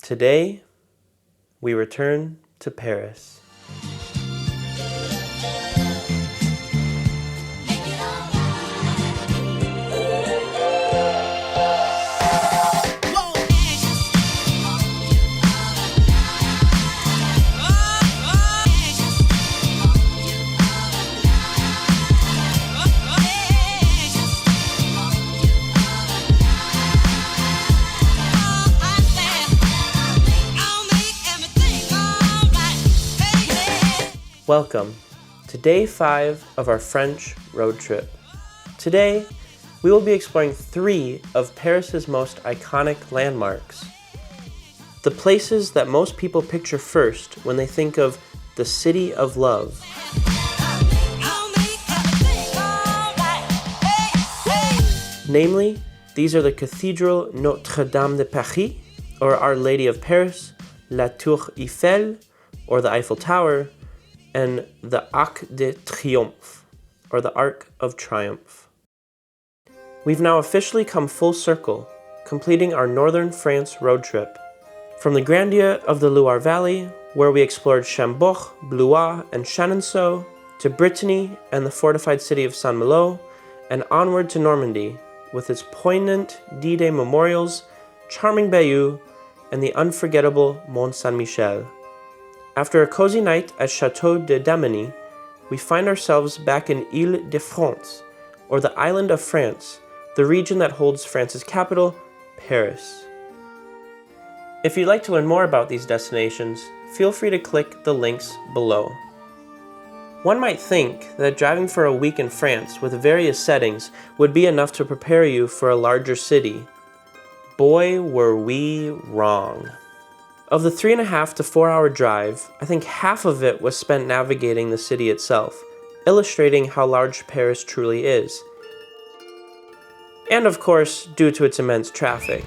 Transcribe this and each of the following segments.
Today, we return to Paris. Welcome to day 5 of our French road trip. Today, we will be exploring 3 of Paris's most iconic landmarks. The places that most people picture first when they think of the City of Love. Namely, these are the Cathedral Notre Dame de Paris, or Our Lady of Paris, la Tour Eiffel, or the Eiffel Tower, and the Arc de Triomphe, or the Arc of Triumph. We've now officially come full circle, completing our northern France road trip. From the grandeur of the Loire Valley, where we explored Chambord, Blois, and Chenonceau, to Brittany and the fortified city of Saint-Malo, and onward to Normandy, with its poignant D-Day memorials, charming bayou, and the unforgettable Mont Saint-Michel. After a cozy night at Château de Dameny, we find ourselves back in Île-de-France, or the island of France, the region that holds France's capital, Paris. If you'd like to learn more about these destinations, feel free to click the links below. One might think that driving for a week in France with various settings would be enough to prepare you for a larger city. Boy, were we wrong. Of the 3.5 to 4 hour drive, I think half of it was spent navigating the city itself, illustrating how large Paris truly is. And of course, due to its immense traffic.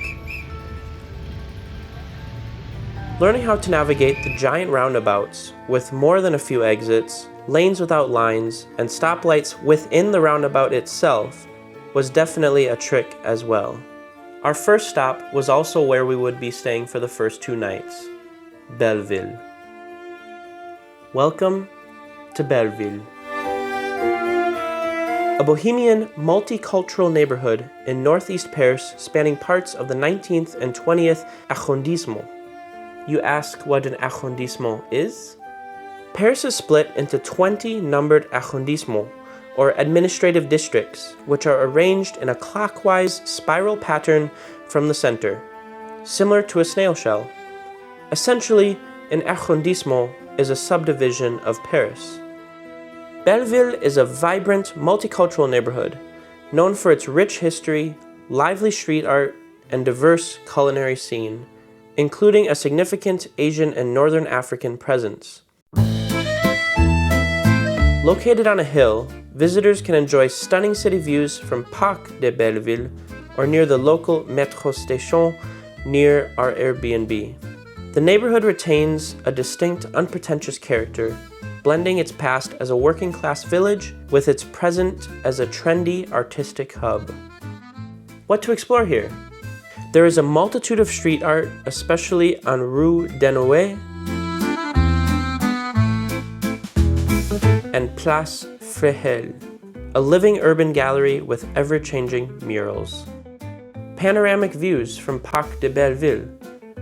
Learning how to navigate the giant roundabouts with more than a few exits, lanes without lines, and stoplights within the roundabout itself was definitely a trick as well. Our first stop was also where we would be staying for the first 2 nights, Belleville. Welcome to Belleville. A bohemian, multicultural neighborhood in northeast Paris spanning parts of the 19th and 20th arrondissement. You ask what an arrondissement is? Paris is split into 20 numbered arrondissements, or administrative districts, which are arranged in a clockwise spiral pattern from the center, similar to a snail shell. Essentially, an arrondissement is a subdivision of Paris. Belleville is a vibrant, multicultural neighborhood, known for its rich history, lively street art, and diverse culinary scene, including a significant Asian and Northern African presence. Located on a hill, visitors can enjoy stunning city views from Arc de Belleville or near the local metro station near our Airbnb. The neighborhood retains a distinct, unpretentious character, blending its past as a working-class village with its present as a trendy, artistic hub. What to explore here? There is a multitude of street art, especially on Rue Denouet and Place Fréhel, a living urban gallery with ever-changing murals. Panoramic views from Arc de Belleville,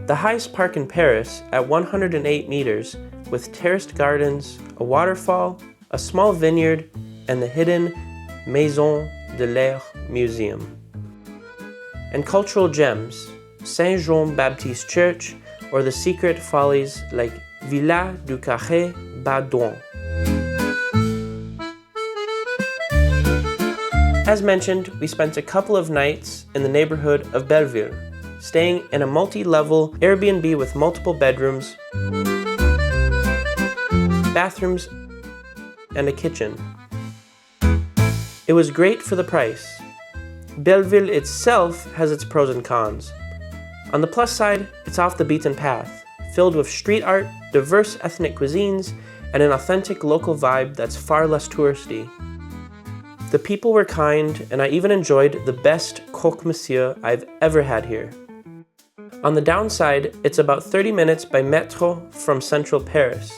the highest park in Paris at 108 meters, with terraced gardens, a waterfall, a small vineyard, and the hidden Maison de l'Air Museum. And cultural gems, Saint-Jean-Baptiste Church, or the secret follies like Villa du Carré Baudouin. As mentioned, we spent a couple of nights in the neighborhood of Belleville, staying in a multi-level Airbnb with multiple bedrooms, bathrooms, and a kitchen. It was great for the price. Belleville itself has its pros and cons. On the plus side, it's off the beaten path, filled with street art, diverse ethnic cuisines, and an authentic local vibe that's far less touristy. The people were kind, and I even enjoyed the best croque monsieur I've ever had here. On the downside, it's about 30 minutes by metro from central Paris.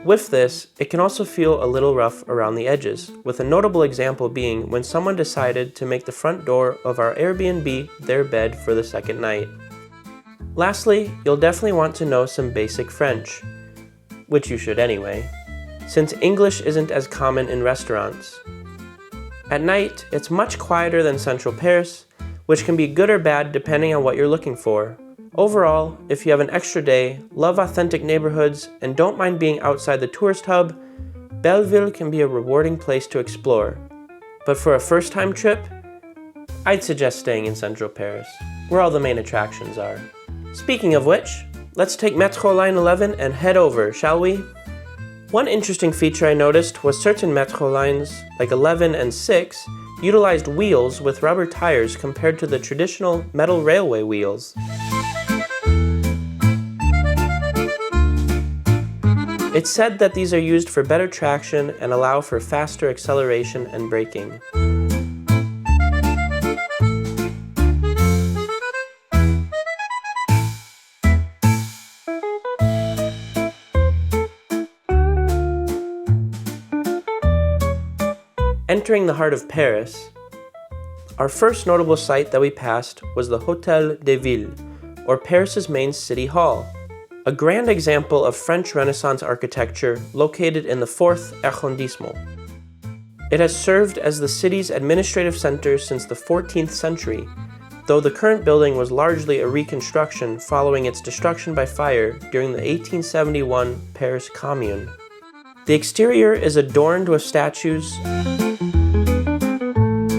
With this, it can also feel a little rough around the edges, with a notable example being when someone decided to make the front door of our Airbnb their bed for the second night. Lastly, you'll definitely want to know some basic French, which you should anyway, since English isn't as common in restaurants. At night, it's much quieter than central Paris, which can be good or bad depending on what you're looking for. Overall, if you have an extra day, love authentic neighborhoods, and don't mind being outside the tourist hub, Belleville can be a rewarding place to explore. But for a first-time trip, I'd suggest staying in central Paris, where all the main attractions are. Speaking of which, let's take Metro Line 11 and head over, shall we? One interesting feature I noticed was certain Metro lines, like 11 and 6, utilized wheels with rubber tires compared to the traditional metal railway wheels. It's said that these are used for better traction and allow for faster acceleration and braking. Entering the heart of Paris, our first notable site that we passed was the Hôtel de Ville, or Paris's main city hall. A grand example of French Renaissance architecture located in the 4th arrondissement. It has served as the city's administrative center since the 14th century, though the current building was largely a reconstruction following its destruction by fire during the 1871 Paris Commune. The exterior is adorned with statues,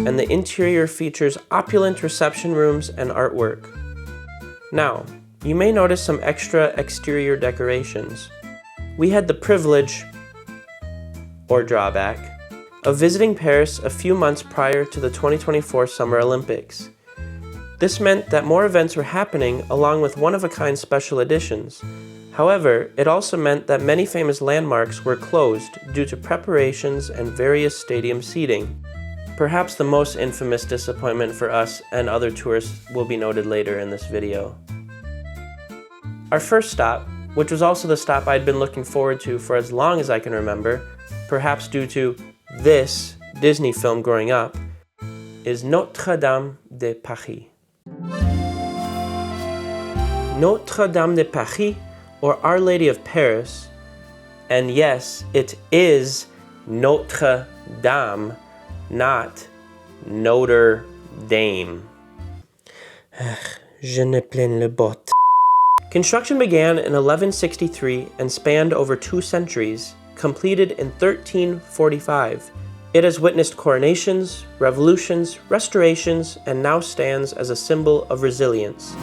and the interior features opulent reception rooms and artwork. Now, you may notice some extra exterior decorations. We had the privilege, or drawback, of visiting Paris a few months prior to the 2024 Summer Olympics. This meant that more events were happening along with one-of-a-kind special editions. However, it also meant that many famous landmarks were closed due to preparations and various stadium seating. Perhaps the most infamous disappointment for us and other tourists will be noted later in this video. Our first stop, which was also the stop I'd been looking forward to for as long as I can remember, perhaps due to this Disney film growing up, is Notre Dame de Paris. Notre Dame de Paris, or Our Lady of Paris, and yes, it is Notre Dame, not Notre Dame. Je ne plains le bot. Construction began in 1163 and spanned over 2 centuries, completed in 1345. It has witnessed coronations, revolutions, restorations, and now stands as a symbol of resilience.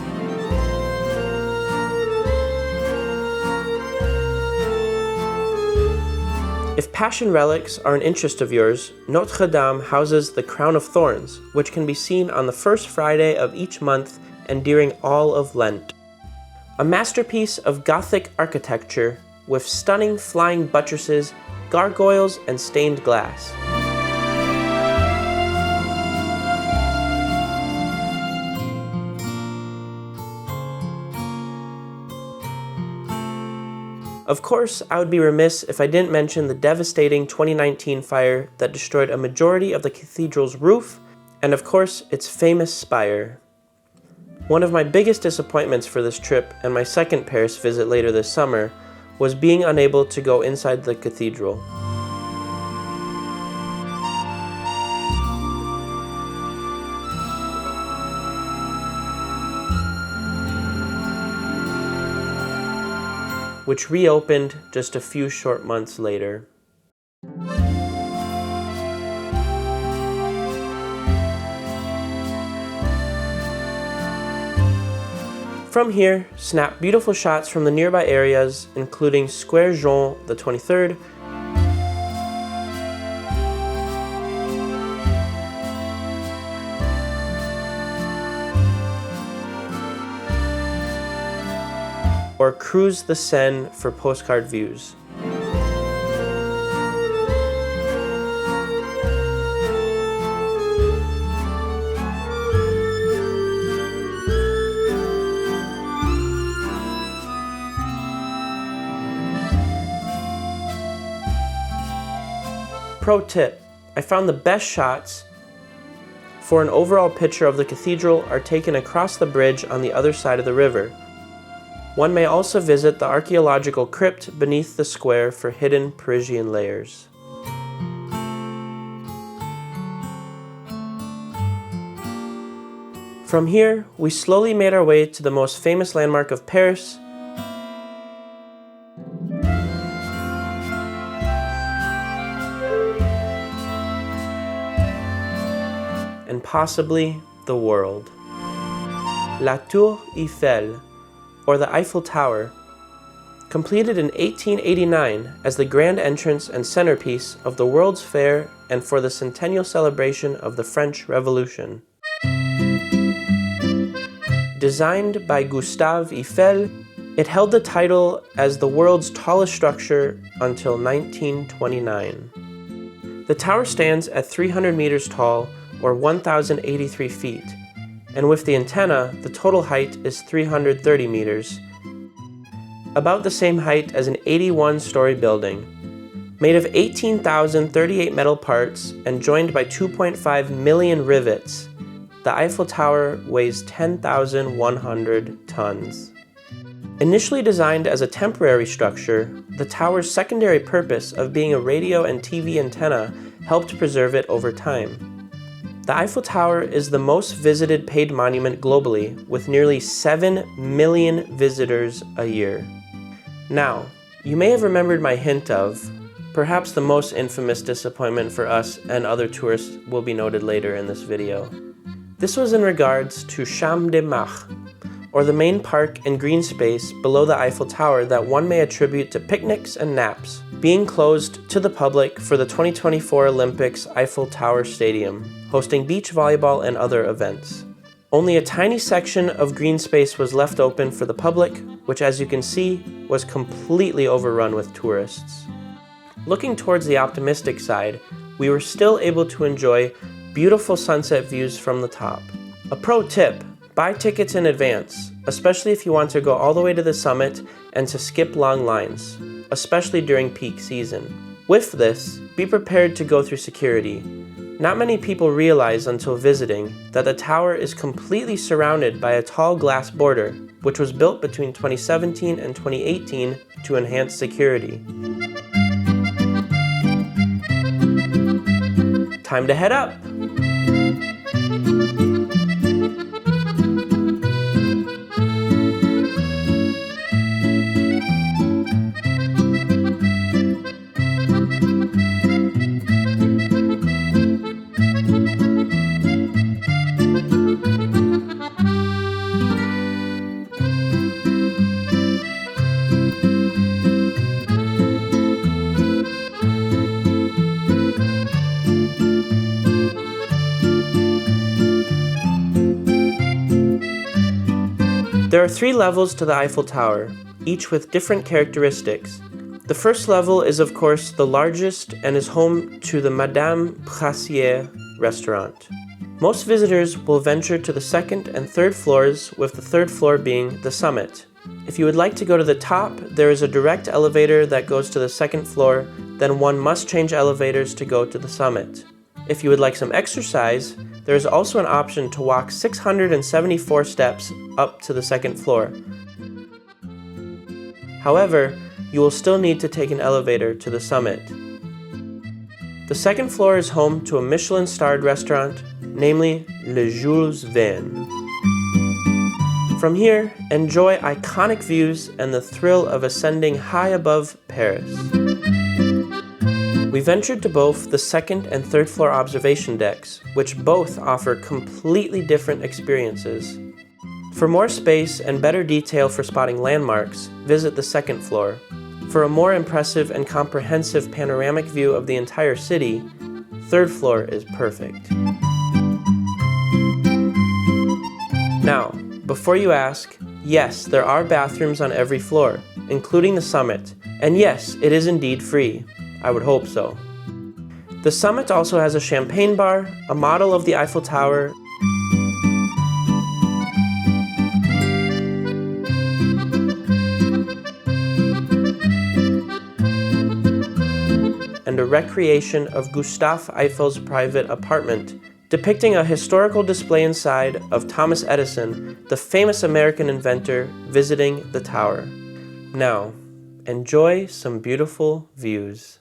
If passion relics are an interest of yours, Notre Dame houses the Crown of Thorns, which can be seen on the first Friday of each month and during all of Lent. A masterpiece of Gothic architecture with stunning flying buttresses, gargoyles, and stained glass. Of course, I would be remiss if I didn't mention the devastating 2019 fire that destroyed a majority of the cathedral's roof, and of course, its famous spire. One of my biggest disappointments for this trip and my second Paris visit later this summer was being unable to go inside the cathedral. Which reopened just a few short months later. From here, snap beautiful shots from the nearby areas, including Square Jean the 23rd, or cruise the Seine for postcard views. pro tip, I found the best shots for an overall picture of the cathedral are taken across the bridge on the other side of the river. One may also visit the archaeological crypt beneath the square for hidden Parisian layers. From here, we slowly made our way to the most famous landmark of Paris, and possibly the world. La Tour Eiffel, or the Eiffel Tower, completed in 1889 as the grand entrance and centerpiece of the World's Fair and for the centennial celebration of the French Revolution. Designed by Gustave Eiffel, it held the title as the world's tallest structure until 1929. The tower stands at 300 meters tall, or 1,083 feet, and with the antenna, the total height is 330 meters, about the same height as an 81-story building. Made of 18,038 metal parts and joined by 2.5 million rivets, the Eiffel Tower weighs 10,100 tons. Initially designed as a temporary structure, the tower's secondary purpose of being a radio and TV antenna helped preserve it over time. The Eiffel Tower is the most visited paid monument globally, with nearly 7 million visitors a year. Now, you may have remembered my hint of, perhaps the most infamous disappointment for us and other tourists will be noted later in this video. This was in regards to Champs-Élysées, or the main park and green space below the Eiffel Tower that one may attribute to picnics and naps, being closed to the public for the 2024 Olympics Eiffel Tower Stadium, hosting beach volleyball and other events. Only a tiny section of green space was left open for the public, which as you can see, was completely overrun with tourists. Looking towards the optimistic side, we were still able to enjoy beautiful sunset views from the top. A pro tip, buy tickets in advance, especially if you want to go all the way to the summit and to skip long lines, especially during peak season. With this, be prepared to go through security. Not many people realize until visiting that the tower is completely surrounded by a tall glass border, which was built between 2017 and 2018 to enhance security. Time to head up! There are 3 levels to the Eiffel Tower, each with different characteristics. The first level is of course the largest and is home to the Madame Prassier restaurant. Most visitors will venture to the 2nd and 3rd floors, with the 3rd floor being the summit. If you would like to go to the top, there is a direct elevator that goes to the 2nd floor, then one must change elevators to go to the summit. If you would like some exercise, there is also an option to walk 674 steps up to the 2nd floor. However, you will still need to take an elevator to the summit. The 2nd floor is home to a Michelin-starred restaurant, namely Le Jules Verne. From here, enjoy iconic views and the thrill of ascending high above Paris. We ventured to both the 2nd and 3rd floor observation decks, which both offer completely different experiences. For more space and better detail for spotting landmarks, visit the 2nd floor. For a more impressive and comprehensive panoramic view of the entire city, 3rd floor is perfect. Now, before you ask, yes, there are bathrooms on every floor, including the summit, and yes, it is indeed free. I would hope so. The summit also has a champagne bar, a model of the Eiffel Tower, and a recreation of Gustave Eiffel's private apartment, depicting a historical display inside of Thomas Edison, the famous American inventor, visiting the tower. Now, enjoy some beautiful views.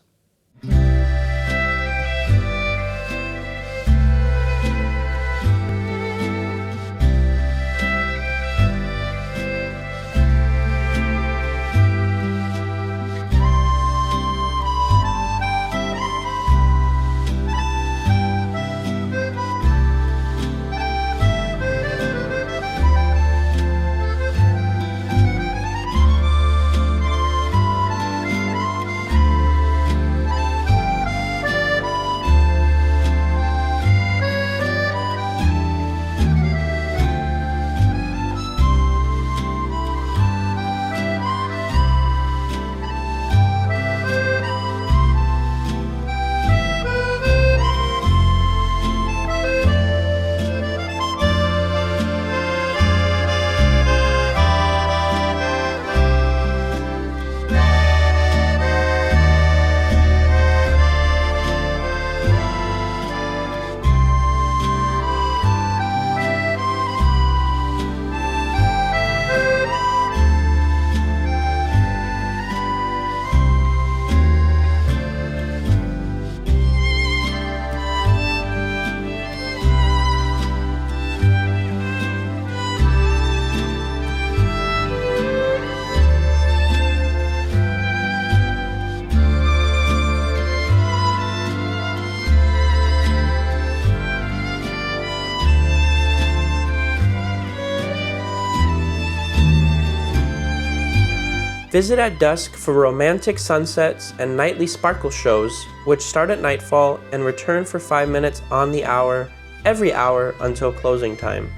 Visit at dusk for romantic sunsets and nightly sparkle shows, which start at nightfall and return for 5 minutes on the hour, every hour until closing time.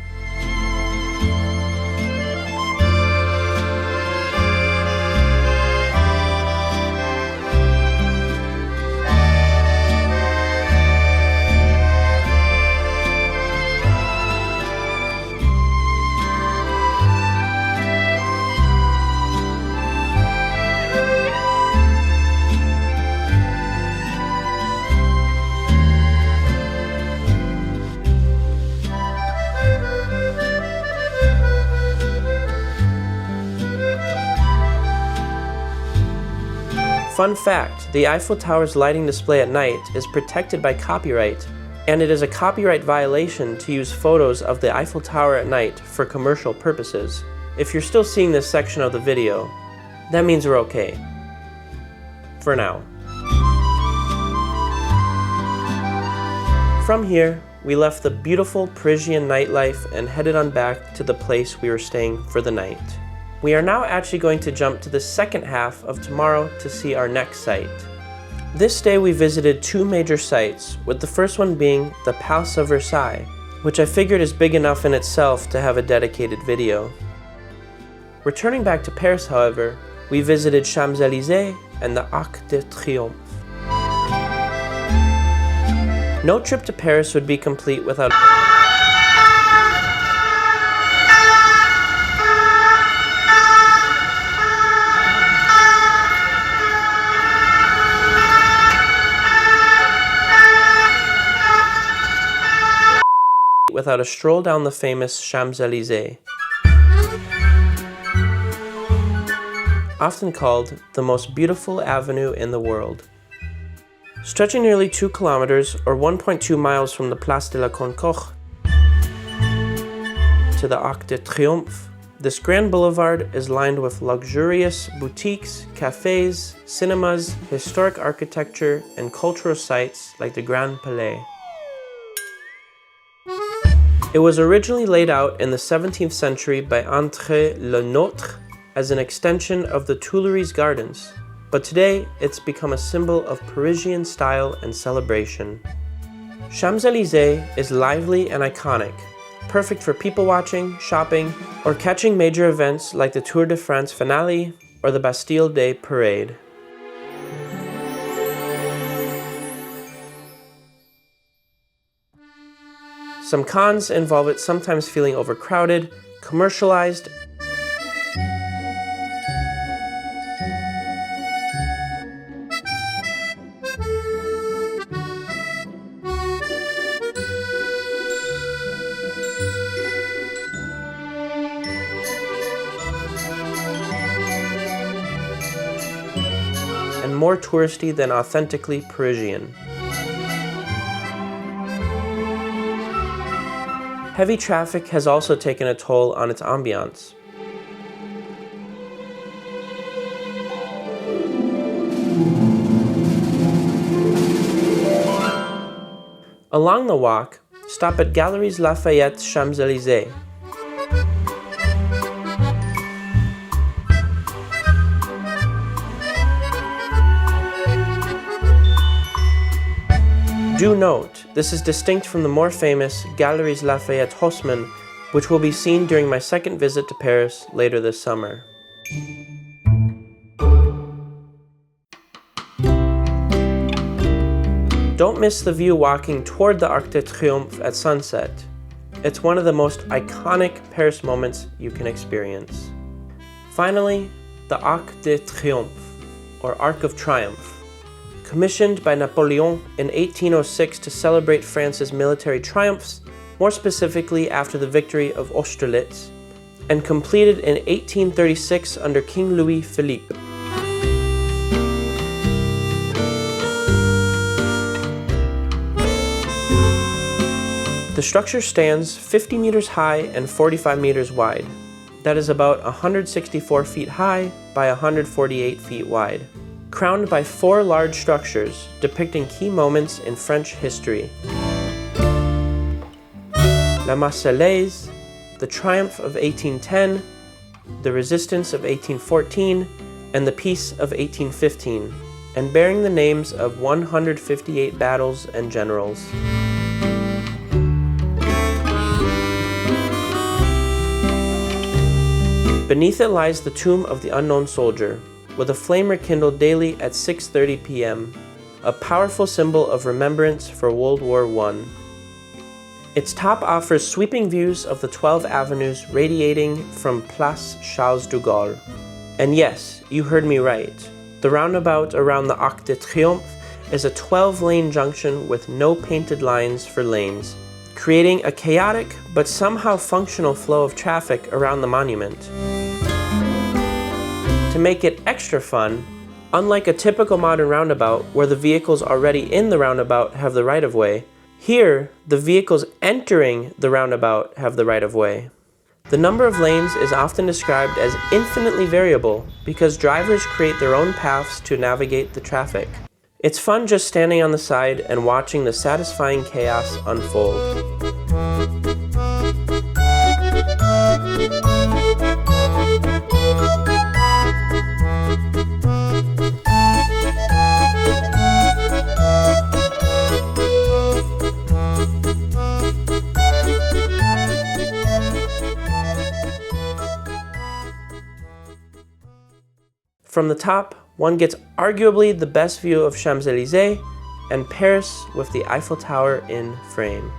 Fun fact, the Eiffel Tower's lighting display at night is protected by copyright, and it is a copyright violation to use photos of the Eiffel Tower at night for commercial purposes. If you're still seeing this section of the video, that means we're okay. For now. From here, we left the beautiful Parisian nightlife and headed on back to the place we were staying for the night. We are now actually going to jump to the second half of tomorrow to see our next site. This day we visited two major sites, with the first one being the Palace of Versailles, which I figured is big enough in itself to have a dedicated video. Returning back to Paris, however, we visited Champs-Élysées and the Arc de Triomphe. No trip to Paris would be complete without a stroll down the famous Champs-Élysées. Often called the most beautiful avenue in the world. Stretching nearly 2 kilometers or 1.2 miles from the Place de la Concorde to the Arc de Triomphe, this grand boulevard is lined with luxurious boutiques, cafes, cinemas, historic architecture, and cultural sites like the Grand Palais. It was originally laid out in the 17th century by André Le Nôtre as an extension of the Tuileries Gardens, but today it's become a symbol of Parisian style and celebration. Champs-Élysées is lively and iconic, perfect for people watching, shopping, or catching major events like the Tour de France finale or the Bastille Day parade. Some cons involve it sometimes feeling overcrowded, commercialized, and more touristy than authentically Parisian. Heavy traffic has also taken a toll on its ambiance. Along the walk, stop at Galeries Lafayette Champs-Élysées. Do note, this is distinct from the more famous Galeries Lafayette Haussmann, which will be seen during my second visit to Paris later this summer. Don't miss the view walking toward the Arc de Triomphe at sunset. It's one of the most iconic Paris moments you can experience. Finally, the Arc de Triomphe, or Arc of Triumph. Commissioned by Napoleon in 1806 to celebrate France's military triumphs, more specifically after the victory of Austerlitz, and completed in 1836 under King Louis Philippe. The structure stands 50 meters high and 45 meters wide. That is about 164 feet high by 148 feet wide. Crowned by 4 large structures depicting key moments in French history. La Marseillaise, the Triumph of 1810, the Resistance of 1814, and the Peace of 1815, and bearing the names of 158 battles and generals. Beneath it lies the tomb of the unknown soldier, with a flame rekindled daily at 6:30 p.m., a powerful symbol of remembrance for World War I. Its top offers sweeping views of the 12 avenues radiating from Place Charles de Gaulle. And yes, you heard me right. The roundabout around the Arc de Triomphe is a 12-lane junction with no painted lines for lanes, creating a chaotic but somehow functional flow of traffic around the monument. To make it extra fun, unlike a typical modern roundabout where the vehicles already in the roundabout have the right-of-way, here the vehicles entering the roundabout have the right-of-way. The number of lanes is often described as infinitely variable because drivers create their own paths to navigate the traffic. It's fun just standing on the side and watching the satisfying chaos unfold. From the top, one gets arguably the best view of Champs-Élysées and Paris with the Eiffel Tower in frame.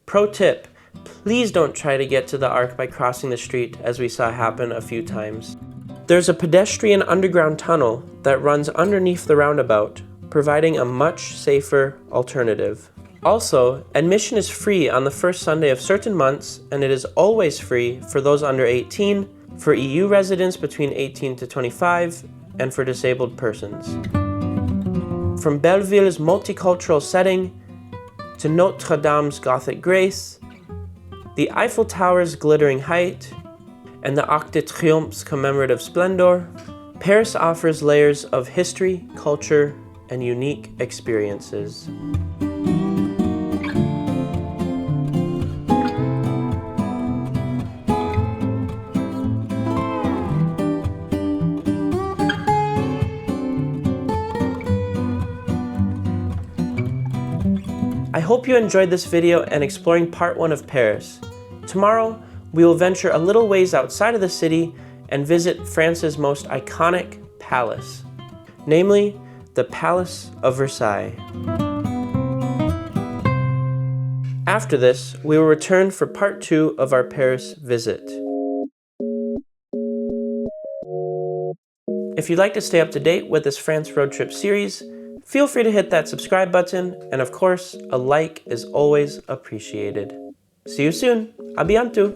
Pro tip, please don't try to get to the Arc by crossing the street as we saw happen a few times. There's a pedestrian underground tunnel that runs underneath the roundabout, providing a much safer alternative. Also, admission is free on the first Sunday of certain months, and it is always free for those under 18, for EU residents between 18 to 25, and for disabled persons. From Belleville's multicultural setting to Notre Dame's Gothic grace, the Eiffel Tower's glittering height, and the Arc de Triomph's commemorative splendor, Paris offers layers of history, culture, and unique experiences. I hope you enjoyed this video and exploring part 1 of Paris. Tomorrow, we will venture a little ways outside of the city and visit France's most iconic palace, namely the Palace of Versailles. After this, we will return for part 2 of our Paris visit. If you'd like to stay up to date with this France road trip series, feel free to hit that subscribe button, and of course, a like is always appreciated. See you soon. À bientôt.